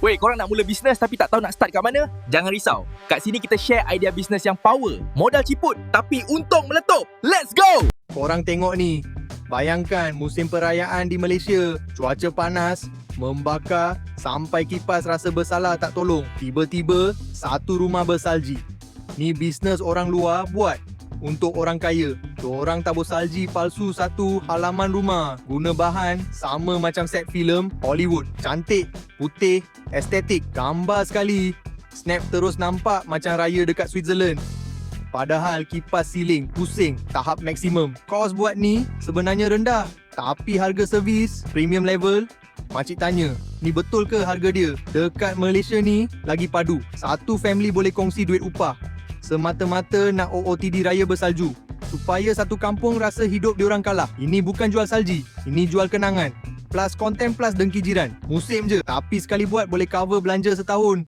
Weh, korang nak mula bisnes tapi tak tahu nak start kat mana? Jangan risau. Kat sini kita share idea bisnes yang power, modal ciput tapi untung meletup. Let's go! Korang tengok ni. Bayangkan musim perayaan di Malaysia. Cuaca panas, membakar, sampai kipas rasa bersalah tak tolong. Tiba-tiba, satu rumah bersalji. Ni bisnes orang luar buat. Untuk orang kaya, diorang tabur salji palsu satu halaman rumah. Guna bahan sama macam set filem Hollywood. Cantik, putih, estetik, gambar sekali. Snap terus nampak macam raya dekat Switzerland. Padahal kipas siling pusing tahap maksimum. Kos buat ni sebenarnya rendah, tapi harga servis premium level. Makcik tanya, ni betul ke harga dia? Dekat Malaysia ni lagi padu. Satu family boleh kongsi duit upah. Semata-mata nak OOTD raya bersalju. Supaya satu kampung rasa hidup diorang kalah. Ini bukan jual salji, ini jual kenangan. Plus konten plus dengki jiran. Musim je, tapi sekali buat boleh cover belanja setahun.